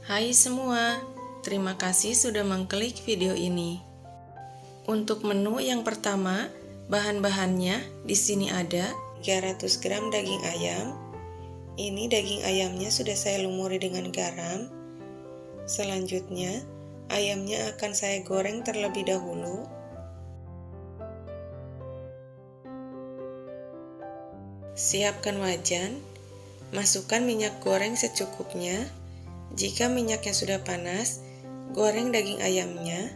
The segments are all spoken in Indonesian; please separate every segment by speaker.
Speaker 1: Hai semua, terima kasih sudah mengklik video ini. Untuk menu yang pertama, bahan-bahannya di sini ada 300 gram daging ayam. Ini daging ayamnya sudah saya lumuri dengan garam. Selanjutnya, ayamnya akan saya goreng terlebih dahulu. Siapkan wajan, masukkan minyak goreng secukupnya. Jika minyaknya sudah panas, goreng daging ayamnya.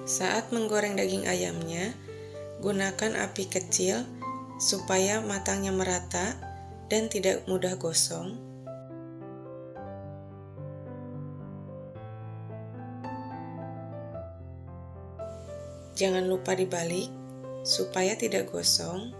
Speaker 1: Saat menggoreng daging ayamnya, gunakan api kecil supaya matangnya merata dan tidak mudah gosong. Jangan lupa dibalik supaya tidak gosong.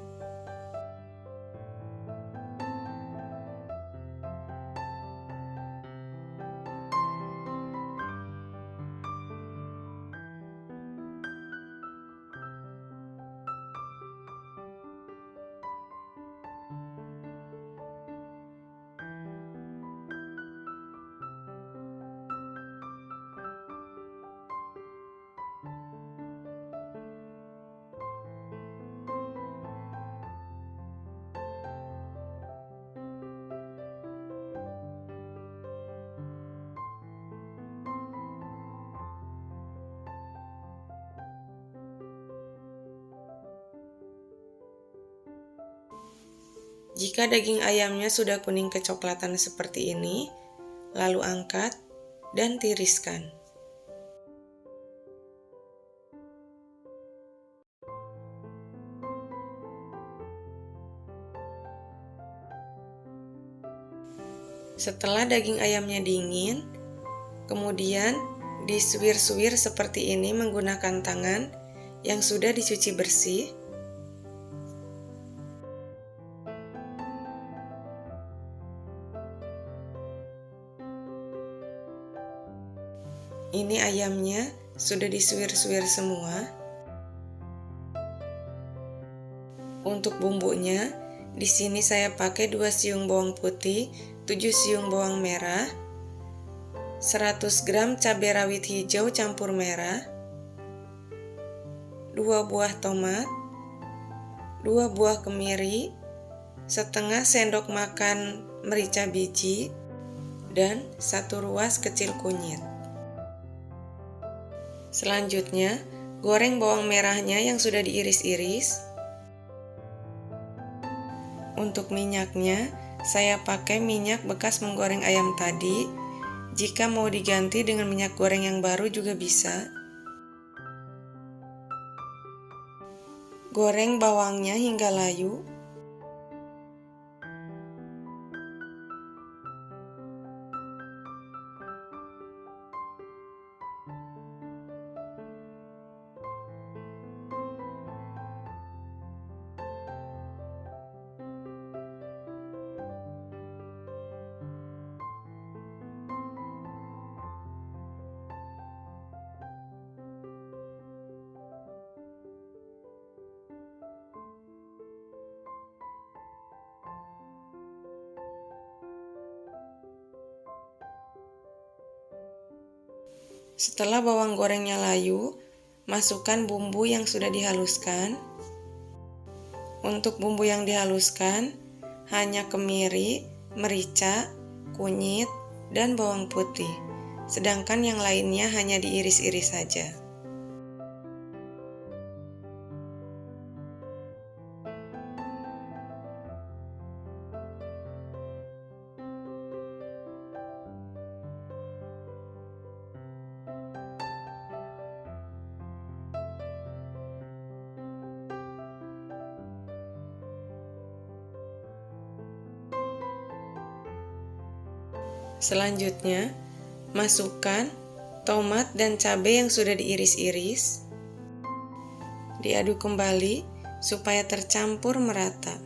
Speaker 1: Jika daging ayamnya sudah kuning kecoklatan seperti ini, lalu angkat dan tiriskan. Setelah daging ayamnya dingin, kemudian disuir-suir seperti ini menggunakan tangan yang sudah dicuci bersih. Ini ayamnya sudah disuir-suir semua. Untuk bumbunya, di sini saya pakai 2 siung bawang putih, 7 siung bawang merah, 100 gram cabai rawit hijau campur merah, 2 buah tomat, 2 buah kemiri, setengah sendok makan merica biji, dan 1 ruas kecil kunyit. Selanjutnya, goreng bawang merahnya yang sudah diiris-iris. Untuk minyaknya, saya pakai minyak bekas menggoreng ayam tadi. Jika mau diganti dengan minyak goreng yang baru juga bisa. Goreng bawangnya hingga layu. Setelah bawang gorengnya layu, masukkan bumbu yang sudah dihaluskan. Untuk bumbu yang dihaluskan, hanya kemiri, merica, kunyit, dan bawang putih. Sedangkan yang lainnya hanya diiris-iris saja. Selanjutnya, masukkan tomat dan cabai yang sudah diiris-iris. Diaduk kembali supaya tercampur merata.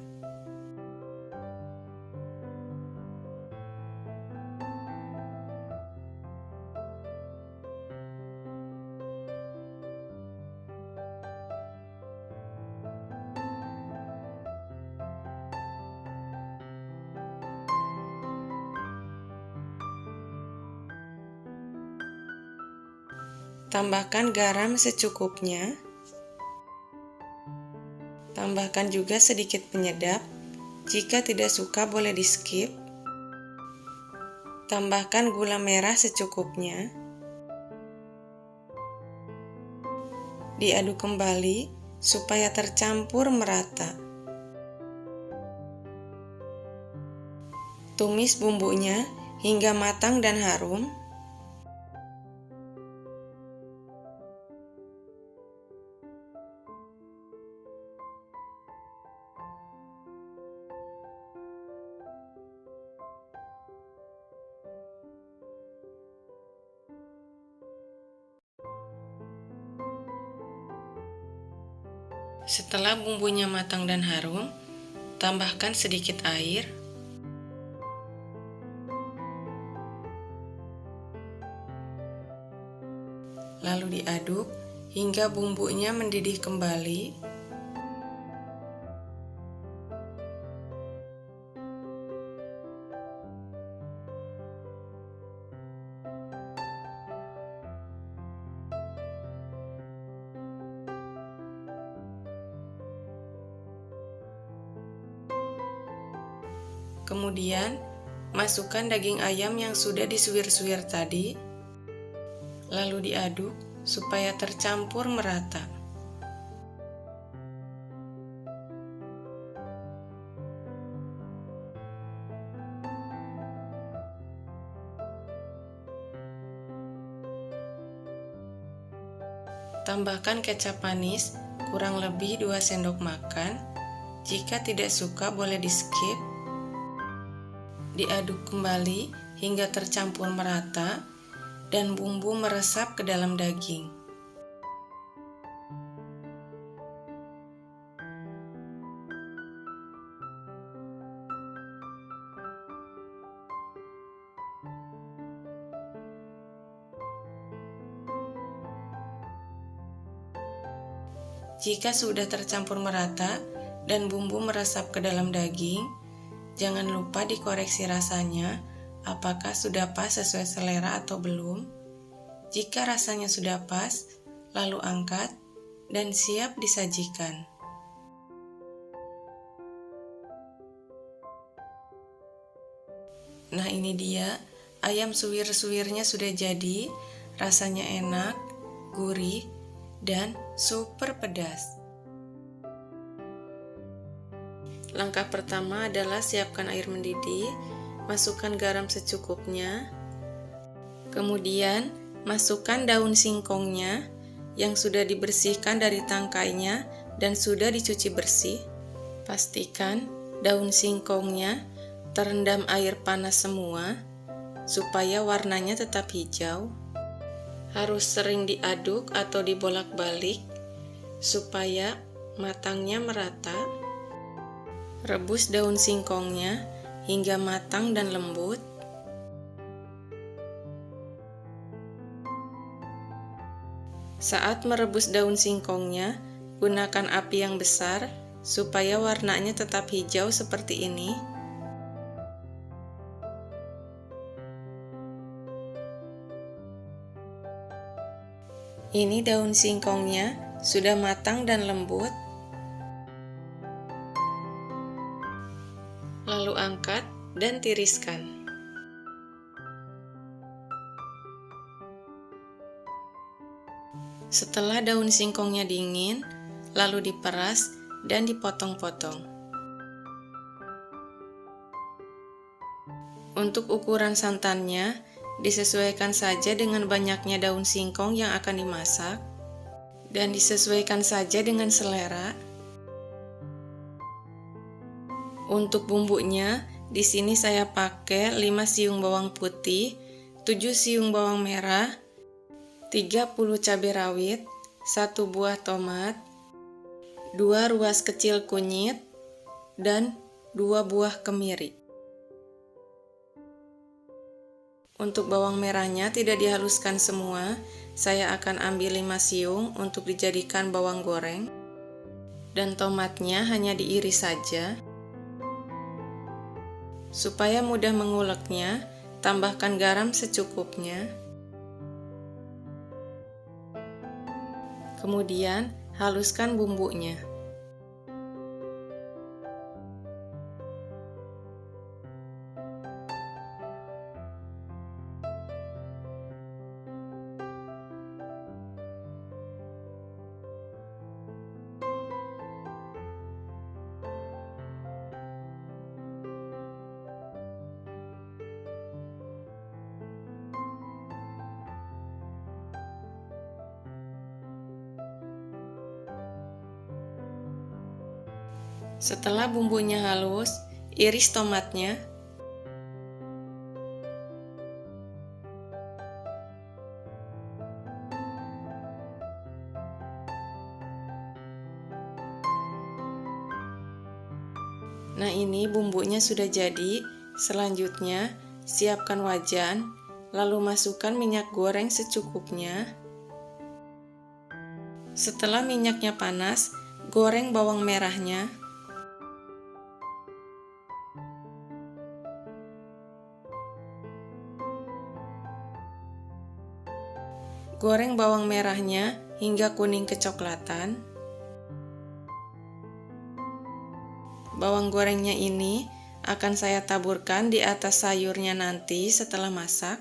Speaker 1: Tambahkan garam secukupnya. Tambahkan juga sedikit penyedap. Jika tidak suka boleh di-skip. Tambahkan gula merah secukupnya. Diaduk kembali supaya tercampur merata. Tumis bumbunya hingga matang dan harum. Setelah bumbunya matang dan harum, tambahkan sedikit air. Lalu diaduk hingga bumbunya mendidih kembali. Kemudian, masukkan daging ayam yang sudah disuir-suir tadi, lalu diaduk supaya tercampur merata. Tambahkan kecap manis kurang lebih 2 sendok makan. Jika tidak suka boleh di-skip. Diaduk kembali hingga tercampur merata dan bumbu meresap ke dalam daging. Jika sudah tercampur merata dan bumbu meresap ke dalam daging, jangan lupa dikoreksi rasanya, apakah sudah pas sesuai selera atau belum. Jika rasanya sudah pas, lalu angkat dan siap disajikan. Nah, ini dia, ayam suwir-suwirnya sudah jadi, rasanya enak, gurih, dan super pedas. Langkah pertama adalah siapkan air mendidih, masukkan garam secukupnya, kemudian masukkan daun singkongnya yang sudah dibersihkan dari tangkainya dan sudah dicuci bersih. Pastikan daun singkongnya terendam air panas semua supaya warnanya tetap hijau. Harus sering diaduk atau dibolak-balik supaya matangnya merata. Rebus daun singkongnya hingga matang dan lembut. Saat merebus daun singkongnya, gunakan api yang besar supaya warnanya tetap hijau seperti ini. Ini daun singkongnya sudah matang dan lembut. Lalu angkat dan tiriskan. Setelah daun singkongnya dingin, lalu diperas dan dipotong-potong. Untuk ukuran santannya, disesuaikan saja dengan banyaknya daun singkong yang akan dimasak, dan disesuaikan saja dengan selera. Untuk bumbunya, di sini saya pakai 5 siung bawang putih, 7 siung bawang merah, 30 cabai rawit, 1 buah tomat, 2 ruas kecil kunyit, dan 2 buah kemiri. Untuk bawang merahnya tidak dihaluskan semua, saya akan ambil 5 siung untuk dijadikan bawang goreng. Dan tomatnya hanya diiris saja. Supaya mudah menguleknya, tambahkan garam secukupnya. Kemudian, haluskan bumbunya. Setelah bumbunya halus, iris tomatnya. Nah, ini bumbunya sudah jadi. Selanjutnya, siapkan wajan, lalu masukkan minyak goreng secukupnya. Setelah minyaknya panas, goreng bawang merahnya. Goreng bawang merahnya hingga kuning kecoklatan. Bawang gorengnya ini akan saya taburkan di atas sayurnya nanti setelah masak.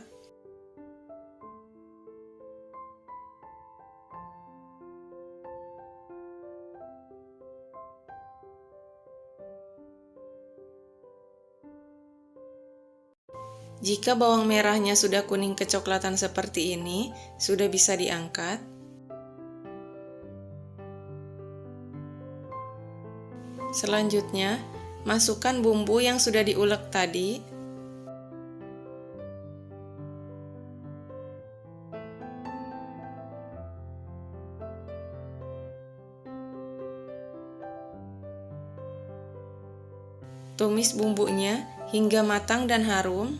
Speaker 1: Jika bawang merahnya sudah kuning kecoklatan seperti ini, sudah bisa diangkat. Selanjutnya, masukkan bumbu yang sudah diulek tadi. Tumis bumbunya hingga matang dan harum.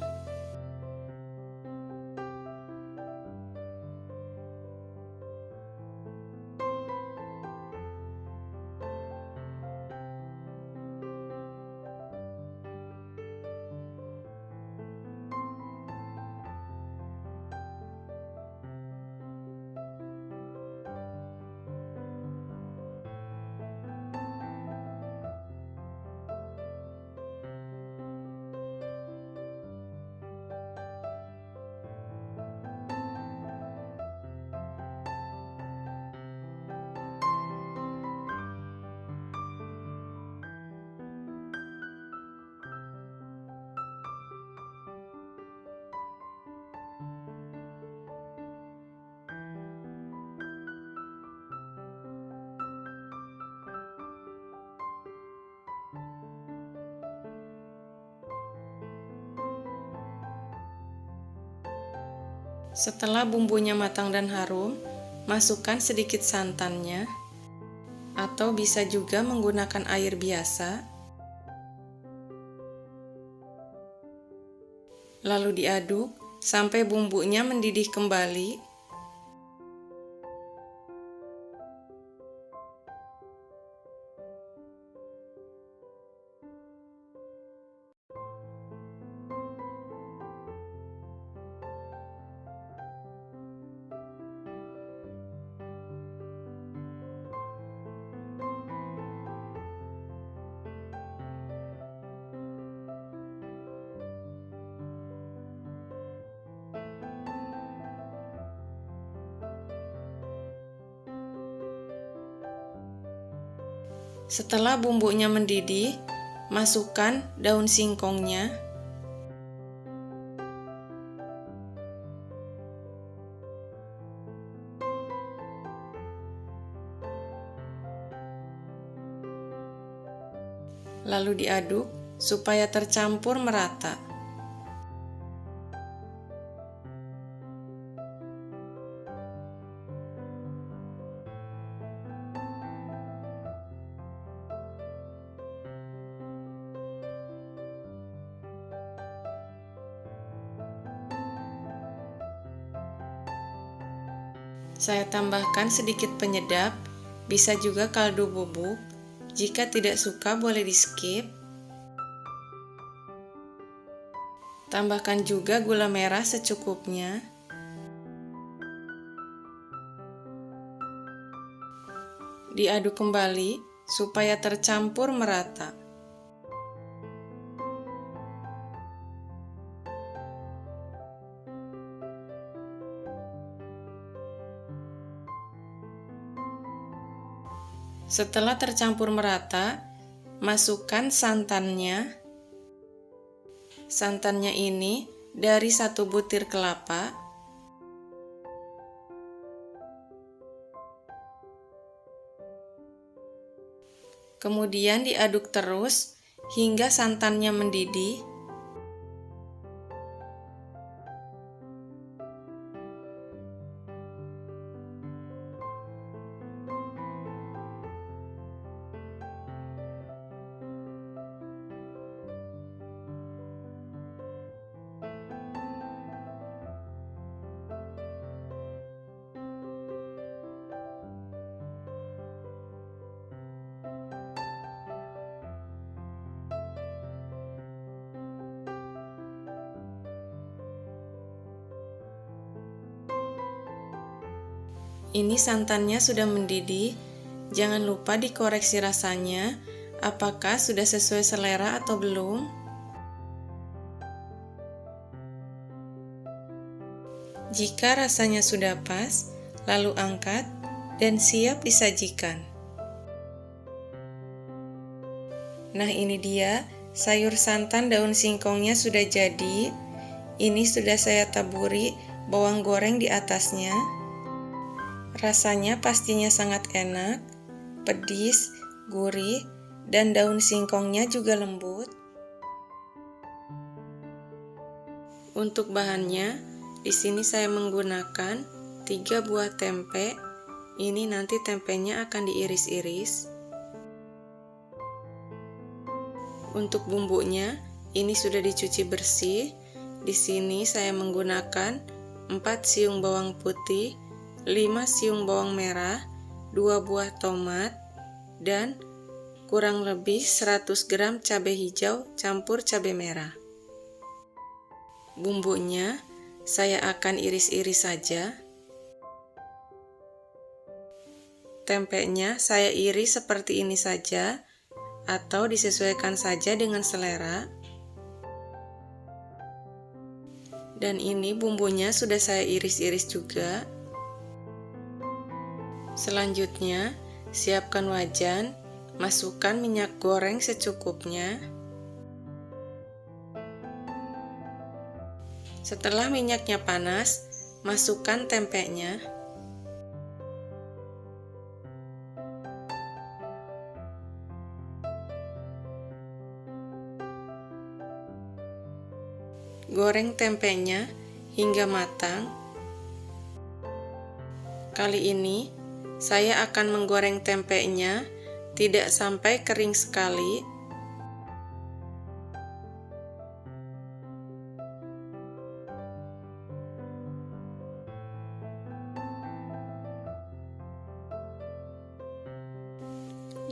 Speaker 1: Setelah bumbunya matang dan harum, masukkan sedikit santannya, atau bisa juga menggunakan air biasa. Lalu diaduk sampai bumbunya mendidih kembali. Setelah bumbunya mendidih, masukkan daun singkongnya. Lalu diaduk supaya tercampur merata. Saya tambahkan sedikit penyedap, bisa juga kaldu bubuk. Jika tidak suka boleh di-skip. Tambahkan juga gula merah secukupnya. Diaduk kembali supaya tercampur merata. Setelah tercampur merata, masukkan santannya. Santannya ini dari 1 butir kelapa. Kemudian diaduk terus hingga santannya mendidih. Ini santannya sudah mendidih, jangan lupa dikoreksi rasanya, apakah sudah sesuai selera atau belum. Jika rasanya sudah pas, lalu angkat dan siap disajikan. Nah, ini dia sayur santan daun singkongnya sudah jadi. Ini sudah saya taburi bawang goreng di atasnya. Rasanya pastinya sangat enak, pedis, gurih, dan daun singkongnya juga lembut. Untuk bahannya, di sini saya menggunakan 3 buah tempe. Ini nanti tempenya akan diiris-iris. Untuk bumbunya, ini sudah dicuci bersih. Di sini saya menggunakan 4 siung bawang putih, 5 siung bawang merah, 2 buah tomat, dan kurang lebih 100 gram cabai hijau campur cabai merah. Bumbunya saya akan iris-iris saja. Tempenya saya iris seperti ini saja, atau disesuaikan saja dengan selera. Dan ini bumbunya sudah saya iris-iris juga. Selanjutnya, siapkan wajan, masukkan minyak goreng secukupnya. Setelah minyaknya panas, masukkan tempenya. Goreng tempenya hingga matang. Kali ini, saya akan menggoreng tempenya tidak sampai kering sekali.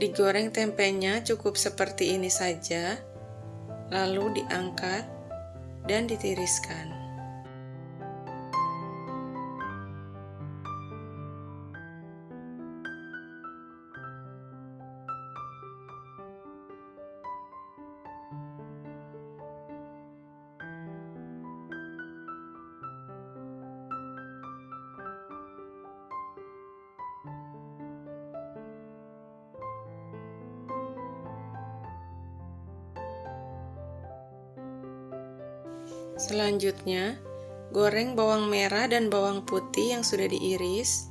Speaker 1: Digoreng tempenya cukup seperti ini saja, lalu diangkat dan ditiriskan. Selanjutnya, goreng bawang merah dan bawang putih yang sudah diiris.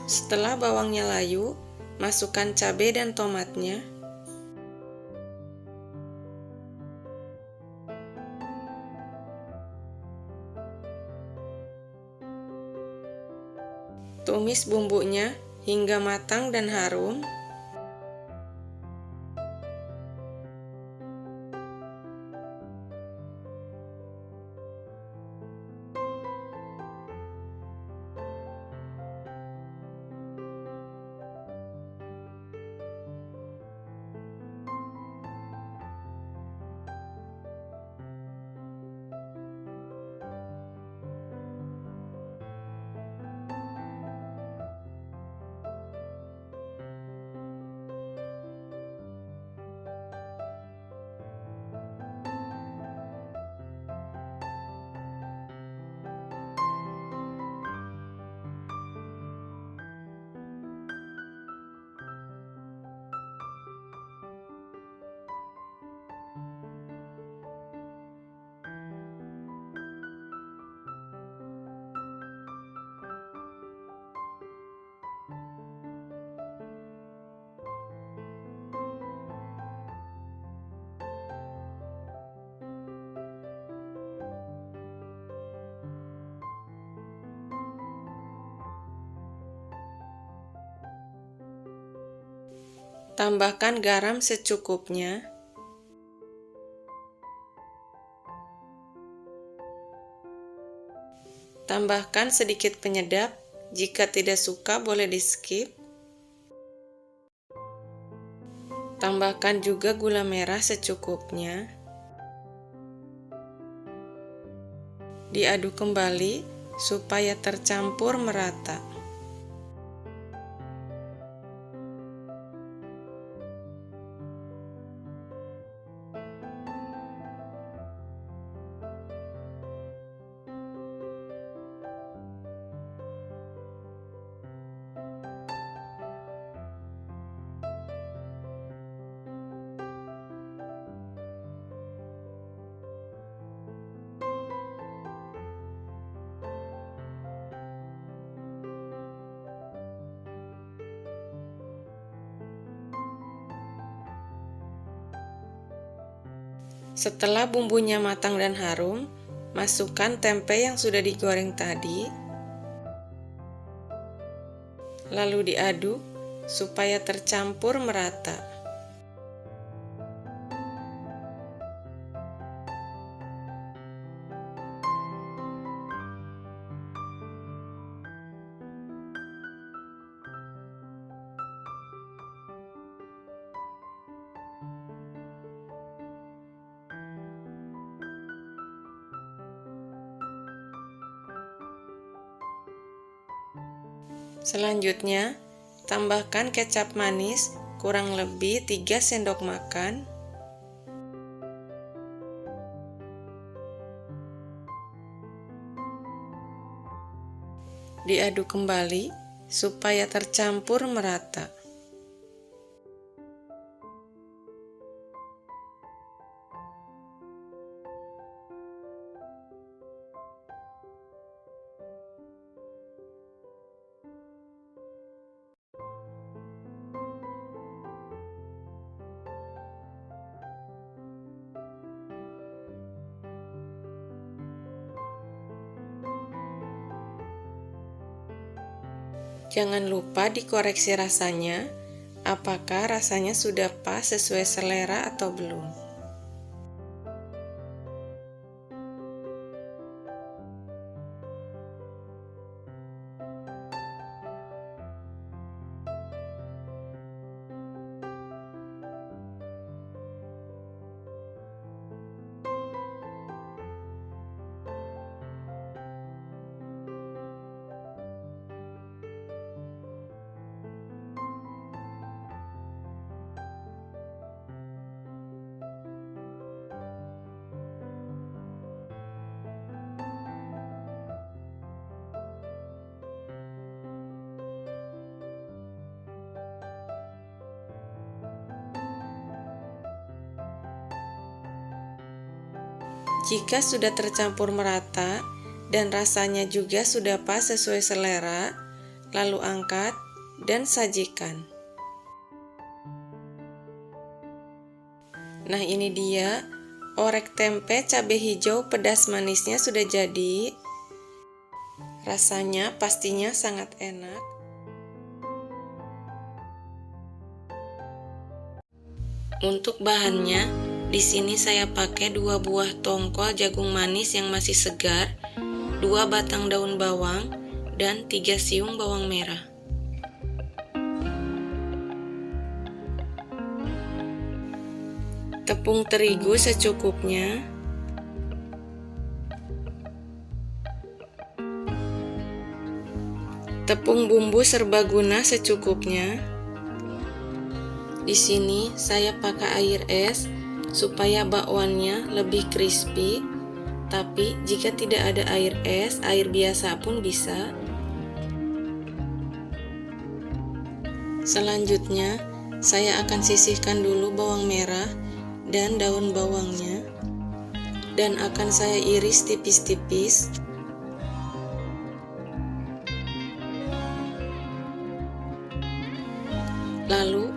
Speaker 1: Setelah bawangnya layu, masukkan cabai dan tomatnya. Tumis bumbunya hingga matang dan harum. Tambahkan garam secukupnya. Tambahkan sedikit penyedap, jika tidak suka boleh di-skip. Tambahkan juga gula merah secukupnya. Diaduk kembali supaya tercampur merata. Setelah bumbunya matang dan harum, masukkan tempe yang sudah digoreng tadi. Lalu diaduk supaya tercampur merata. Selanjutnya, tambahkan kecap manis kurang lebih 3 sendok makan. Diaduk kembali supaya tercampur merata. Jangan lupa dikoreksi rasanya, apakah rasanya sudah pas sesuai selera atau belum. Jika sudah tercampur merata dan rasanya juga sudah pas sesuai selera, lalu angkat dan sajikan. Nah, ini dia orek tempe cabai hijau pedas manisnya sudah jadi. Rasanya pastinya sangat enak. Untuk bahannya, di sini saya pakai 2 buah tongkol jagung manis yang masih segar, 2 batang daun bawang, dan 3 siung bawang merah. Tepung terigu secukupnya. Tepung bumbu serbaguna secukupnya. Di sini saya pakai air es supaya bakwannya lebih crispy, tapi jika tidak ada air es, air biasa pun bisa. Selanjutnya, saya akan sisihkan dulu bawang merah dan daun bawangnya, dan akan saya iris tipis-tipis. Lalu,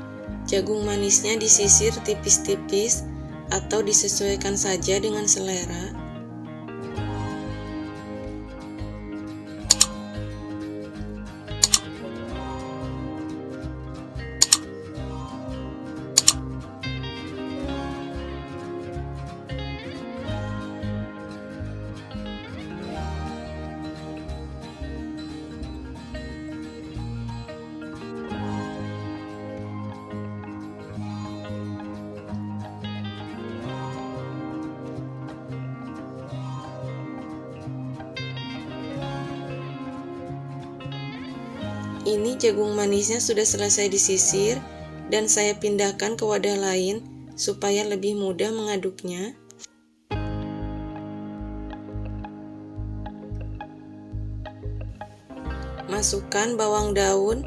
Speaker 1: jagung manisnya disisir tipis-tipis atau disesuaikan saja dengan selera. Ini jagung manisnya sudah selesai disisir dan saya pindahkan ke wadah lain supaya lebih mudah mengaduknya. Masukkan bawang daun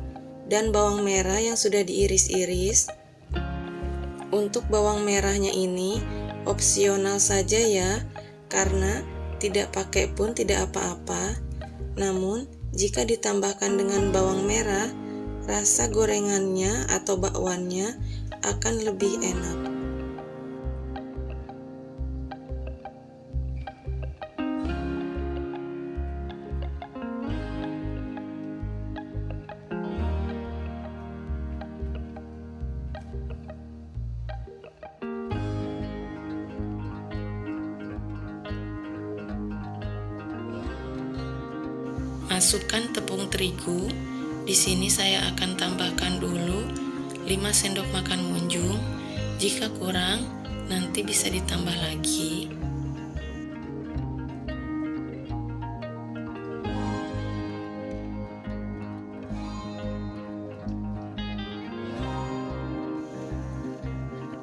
Speaker 1: dan bawang merah yang sudah diiris-iris. Untuk bawang merahnya ini opsional saja ya, karena tidak pakai pun tidak apa-apa. Namun, jika ditambahkan dengan bawang merah, rasa gorengannya atau bakwannya akan lebih enak. Masukkan tepung terigu. Di sini saya akan tambahkan dulu 5 sendok makan munjung. Jika kurang, nanti bisa ditambah lagi.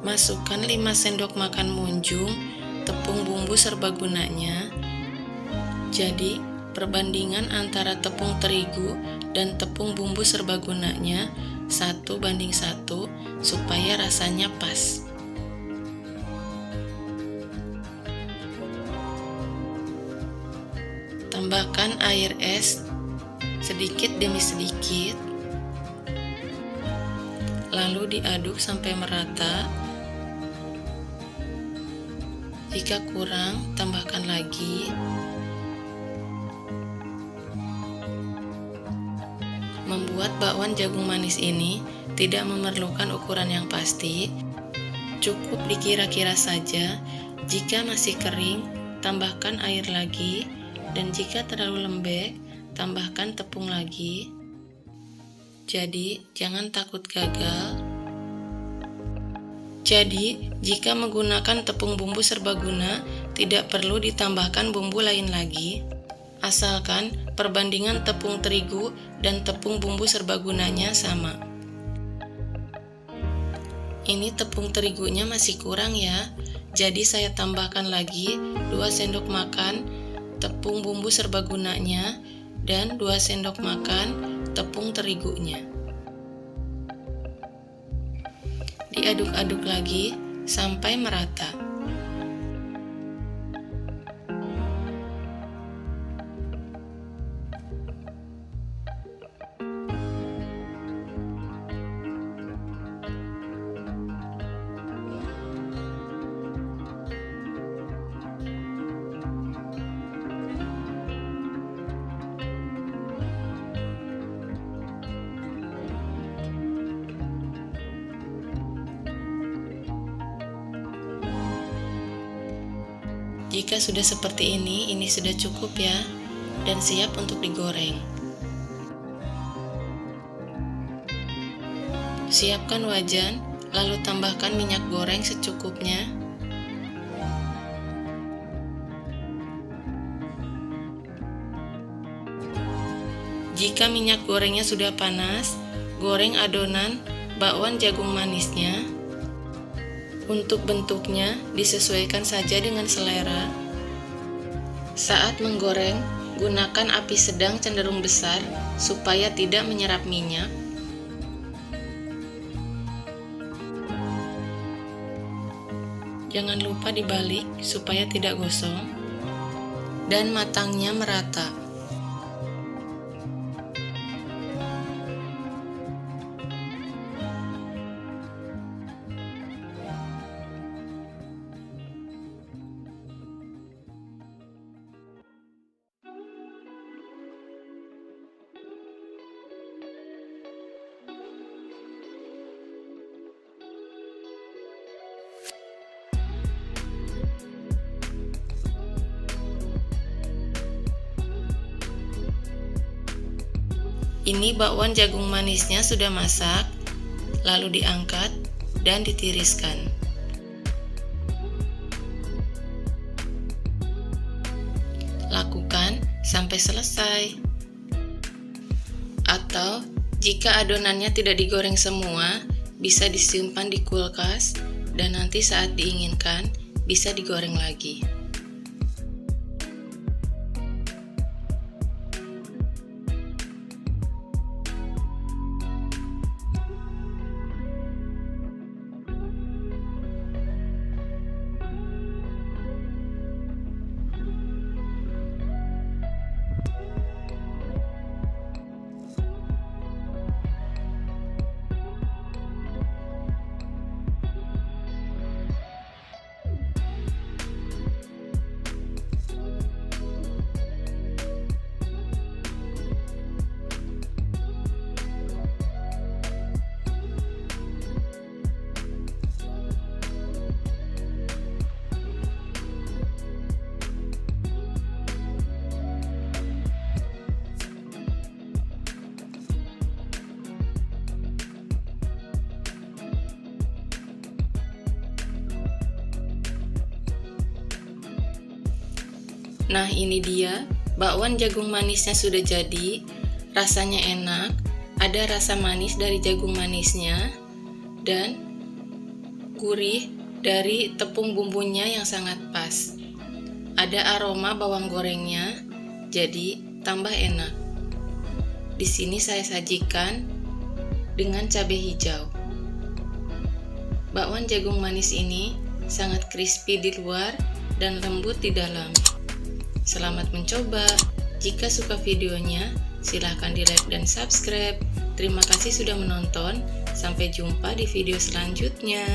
Speaker 1: Masukkan 5 sendok makan munjung tepung bumbu serbagunanya. Jadi, perbandingan antara tepung terigu dan tepung bumbu serbagunanya 1:1 supaya rasanya pas. Tambahkan air es sedikit demi sedikit, lalu diaduk sampai merata. Jika kurang, tambahkan lagi. Membuat bakwan jagung manis ini tidak memerlukan ukuran yang pasti, cukup dikira-kira saja. Jika masih kering, tambahkan air lagi, dan jika terlalu lembek, tambahkan tepung lagi. Jadi, jangan takut gagal. Jadi, jika menggunakan tepung bumbu serbaguna, tidak perlu ditambahkan bumbu lain lagi. Asalkan perbandingan tepung terigu dan tepung bumbu serbagunanya sama. Ini tepung terigunya masih kurang ya, jadi saya tambahkan lagi 2 sendok makan tepung bumbu serbagunanya dan 2 sendok makan tepung terigunya. Diaduk-aduk lagi sampai merata. Jika sudah seperti ini sudah cukup ya, dan siap untuk digoreng. Siapkan wajan, lalu tambahkan minyak goreng secukupnya. Jika minyak gorengnya sudah panas, goreng adonan bakwan jagung manisnya. Untuk bentuknya disesuaikan saja dengan selera. Saat menggoreng, gunakan api sedang cenderung besar supaya tidak menyerap minyak. Jangan lupa dibalik supaya tidak gosong dan matangnya merata. Ini bakwan jagung manisnya sudah masak, lalu diangkat dan ditiriskan. Lakukan sampai selesai. Atau Jika adonannya tidak digoreng semua, bisa disimpan di kulkas dan nanti saat diinginkan bisa digoreng lagi. Nah, ini dia, bakwan jagung manisnya sudah jadi. Rasanya enak, ada rasa manis dari jagung manisnya dan gurih dari tepung bumbunya yang sangat pas. Ada aroma bawang gorengnya, jadi tambah enak. Di sini saya sajikan dengan cabai hijau. Bakwan jagung manis ini sangat crispy di luar dan lembut di dalam. Selamat mencoba. Jika suka videonya, silahkan di-like dan subscribe. Terima kasih sudah menonton. Sampai jumpa di video selanjutnya.